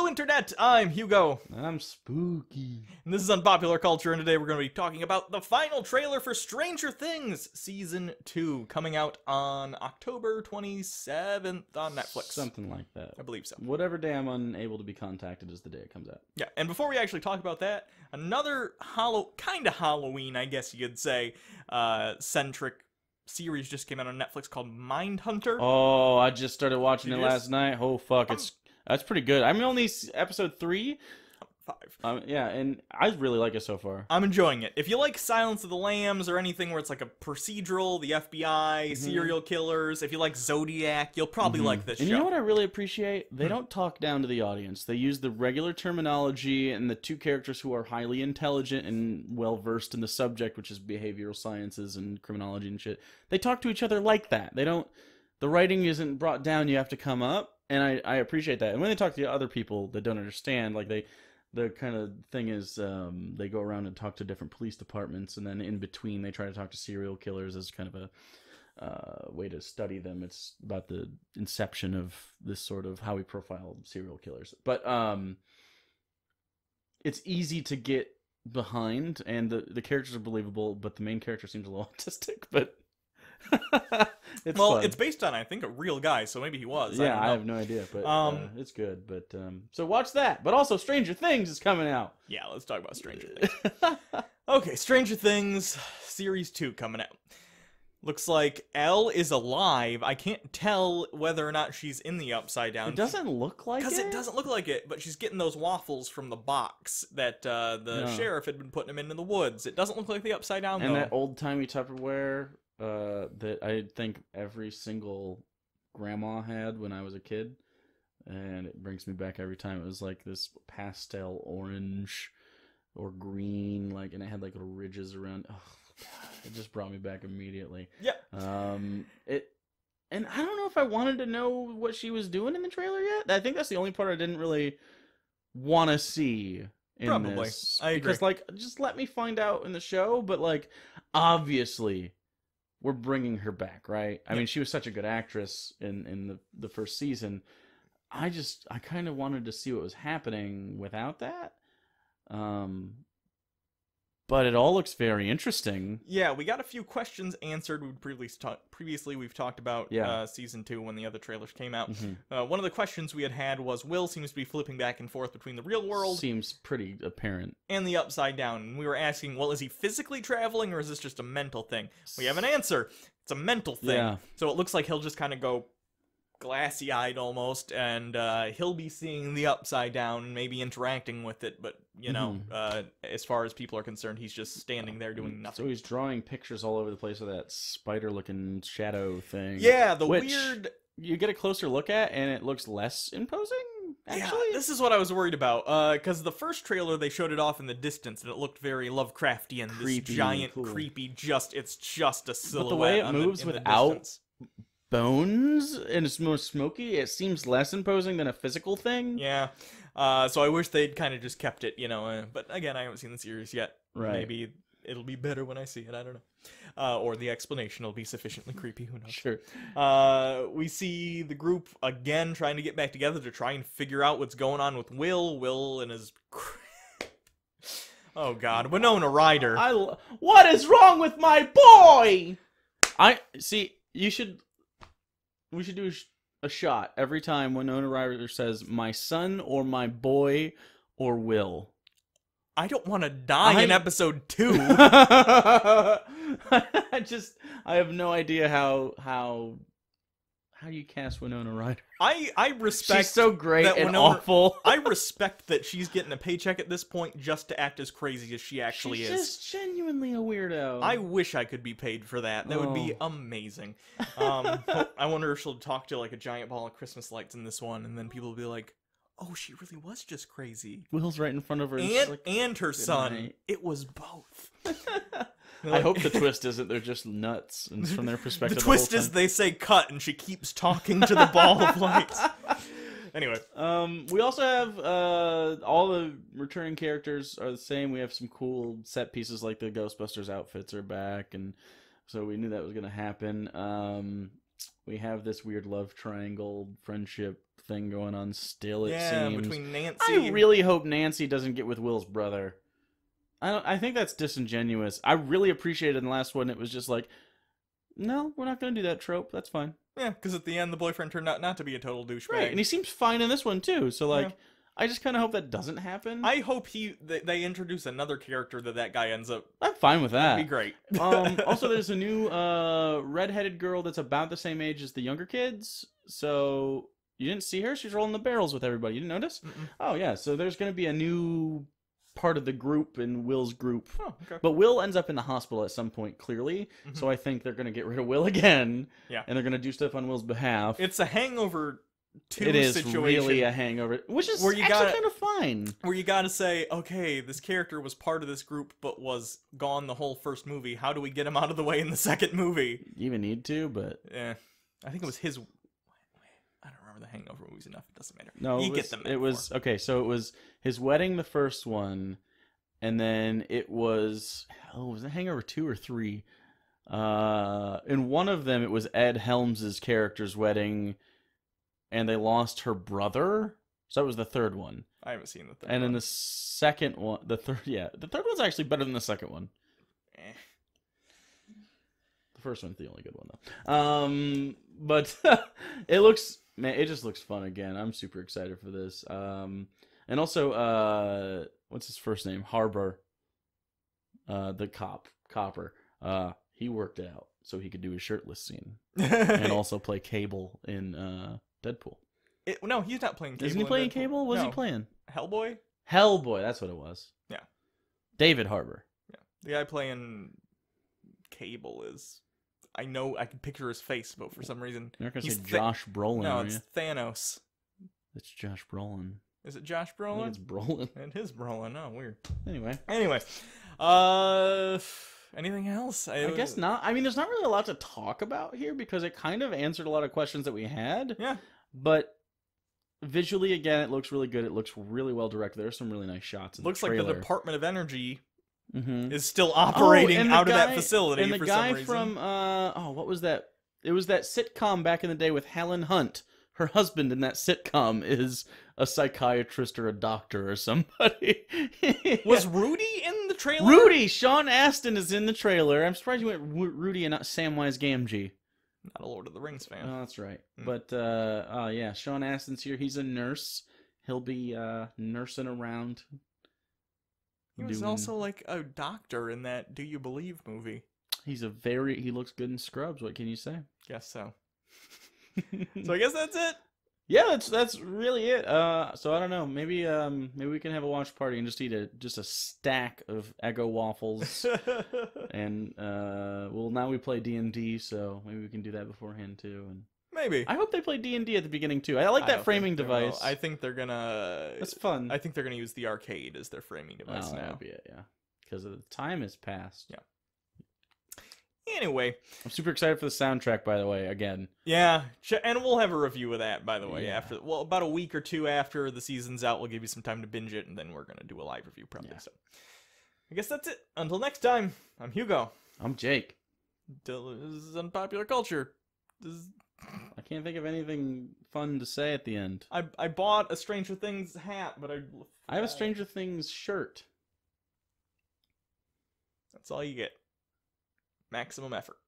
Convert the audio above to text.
Internet! I'm Hugo. I'm spooky. And this is Unpopular Culture, and today we're going to be talking about the final trailer for Stranger Things Season 2, coming out on October 27th on Netflix. Something like that. I believe so. Whatever day I'm unable to be contacted is the day it comes out. Yeah, and before we actually talk about that, another kind of Halloween, I guess you could say, centric series just came out on Netflix called Mindhunter. Oh, I just started watching it last night. Oh, fuck. That's pretty good. I'm only episode 3. 5. Yeah, and I really like it so far. I'm enjoying it. If you like Silence of the Lambs or anything where it's like a procedural, the FBI, serial killers, if you like Zodiac, you'll probably like this show. And you know what I really appreciate? They don't talk down to the audience. They use the regular terminology, and the two characters who are highly intelligent and well-versed in the subject, which is behavioral sciences and criminology and shit, they talk to each other like that. They don't... The writing isn't brought down, you have to come up, and I appreciate that. And when they talk to other people that don't understand, like the kind of thing is they go around and talk to different police departments, and then in between they try to talk to serial killers as kind of a way to study them. It's about the inception of this sort of how we profile serial killers. But it's easy to get behind, and the characters are believable, but the main character seems a little autistic, but... It's fun. It's based on, I think, a real guy, so maybe he was. Yeah, I have no idea, but it's good. But so watch that. But also, Stranger Things is coming out. Yeah, let's talk about Stranger Things. Okay, Stranger Things Series 2 coming out. Looks like Elle is alive. I can't tell whether or not she's in the Upside Down. It doesn't look like it? Because it doesn't look like it, but she's getting those waffles from the box that the sheriff had been putting them into the woods. It doesn't look like the Upside Down, and though. that old-timey Tupperware that I think every single grandma had when I was a kid. And it brings me back every time. It was like this pastel orange or green, like, and it had like little ridges around. Oh, God, it just brought me back immediately. Yeah. And I don't know if I wanted to know what she was doing in the trailer yet. I think that's the only part I didn't really want to see in this. I agree. Because, like, just let me find out in the show, but, like, obviously we're bringing her back, right? I mean, she was such a good actress in the first season. I kind of wanted to see what was happening without that. But it all looks very interesting. Yeah, we got a few questions answered. Previously we've talked about Season 2 when the other trailers came out. One of the questions we had was, Will seems to be flipping back and forth between the real world... Seems pretty apparent. ...and the Upside Down. And we were asking, well, is he physically traveling, or is this just a mental thing? We have an answer. It's a mental thing. Yeah. So it looks like he'll just kind of go glassy-eyed almost, and he'll be seeing the Upside Down and maybe interacting with it, but, you know, as far as people are concerned, he's just standing there doing nothing. So he's drawing pictures all over the place of that spider-looking shadow thing. Yeah, weird... You get a closer look at, and it looks less imposing, actually. Yeah, this is what I was worried about, because the first trailer, they showed it off in the distance, and it looked very Lovecraftian, creepy, this giant, cool. creepy, it's just a silhouette. But the way it moves without bones and it's more smoky, it seems less imposing than a physical thing. Yeah. So I wish they'd kind of just kept it, you know, but again, I haven't seen the series yet. Right. Maybe it'll be better when I see it, I don't know. Or the explanation will be sufficiently creepy, who knows. Sure. We see the group again trying to get back together to try and figure out what's going on with Will and his... Oh God, Wynona Ryder. What is wrong with my boy? We should do a shot every time Wynona Ryder says, my son or my boy or Will. I don't want to die in episode 2. I have no idea how you cast Wynona Ryder. I respect... She's so great and awful. I respect that she's getting a paycheck at this point just to act as crazy as she actually is. She's just genuinely a weirdo. I wish I could be paid for that. That would be amazing. I wonder if she'll talk to like a giant ball of Christmas lights in this one, and then people will be like, oh, she really was just crazy. Will's right in front of her. And her son. It was both. I hope the twist isn't they're just nuts, and from their perspective. The twist is they say cut, and she keeps talking to the ball of light. Anyway, we also have all the returning characters are the same. We have some cool set pieces like the Ghostbusters outfits are back, and so we knew that was going to happen. we have this weird love triangle friendship thing going on still, it seems. Between Nancy... I really hope Nancy doesn't get with Will's brother. I think that's disingenuous. I really appreciated in the last one, it was just like, no, we're not going to do that trope. That's fine. Yeah, because at the end, the boyfriend turned out not to be a total douchebag. Right, and he seems fine in this one, too. So, like, I just kind of hope that doesn't happen. I hope they introduce another character that guy ends up... I'm fine with that. That'd be great. Also, there's a new redheaded girl that's about the same age as the younger kids. So, you didn't see her? She's rolling the barrels with everybody. You didn't notice? Mm-mm. Oh, yeah. So, there's going to be a new part of the group in Will's group. Oh, okay. But Will ends up in the hospital at some point, clearly. Mm-hmm. So, I think they're going to get rid of Will again. Yeah. And they're going to do stuff on Will's behalf. It's a Hangover... It is really a hangover, which is actually kind of fine. Where you gotta say, okay, this character was part of this group, but was gone the whole first movie. How do we get him out of the way in the second movie? You even need to, but... Yeah. I think it was his... I don't remember the Hangover movies enough. It doesn't matter. No, it was... Okay, so it was his wedding, the first one, and then it was... Oh, was it Hangover 2 or 3? In one of them, it was Ed Helms' character's wedding... And they lost her brother. So that was the third one. I haven't seen the third one. And in the second one, the third one's actually better than the second one. The first one's the only good one, though. But it just looks fun again. I'm super excited for this. And also, what's his first name? Harbor. The copper. He worked out so he could do his shirtless scene. And also play Cable in, Deadpool. No, he's not playing Cable. Isn't he playing Cable? What is he playing? Hellboy? Hellboy, that's what it was. Yeah. David Harbour. Yeah. The guy playing Cable is... I know, I can picture his face, but for some reason... You're not going to say Josh Brolin, No, are it's you? Thanos. It's Josh Brolin. Is it Josh Brolin? I think it's Brolin. It is Brolin. Oh, weird. Anyway. Anything else? I guess not. I mean, there's not really a lot to talk about here because it kind of answered a lot of questions that we had. Yeah. But visually, again, it looks really good. It looks really well directed. There's some really nice shots in the trailer. Looks like the Department of Energy is still operating out of that facility for some reason. And the guy from, what was that? It was that sitcom back in the day with Helen Hunt. Her husband in that sitcom is a psychiatrist or a doctor or somebody. Was Rudy in the trailer? Rudy! Sean Astin is in the trailer. I'm surprised you went Rudy and not Samwise Gamgee. Not a Lord of the Rings fan. Oh, that's right. But, yeah, Sean Astin's here. He's a nurse. He'll be nursing around. He was also like a doctor in that Do You Believe movie. He looks good in Scrubs. What can you say? Guess so. So I guess that's it. Yeah, that's really it. So I don't know. Maybe we can have a watch party and just eat a stack of Eggo waffles. And now we play D&D, so maybe we can do that beforehand too. And maybe I hope they play D&D at the beginning too. I like that framing device. I think they're gonna. That's fun. I think they're gonna use the arcade as their framing device now. That'll be it, yeah. Because the time has passed. Yeah. Anyway, I'm super excited for the soundtrack, by the way, again. Yeah, and we'll have a review of that, by the way, after, about a week or two after the season's out. We'll give you some time to binge it, and then we're going to do a live review, probably. Yeah. So, I guess that's it. Until next time, I'm Hugo. I'm Jake. This is Unpopular Culture. I can't think of anything fun to say at the end. I bought a Stranger Things hat, but I have a Stranger Things shirt. That's all you get. Maximum effort.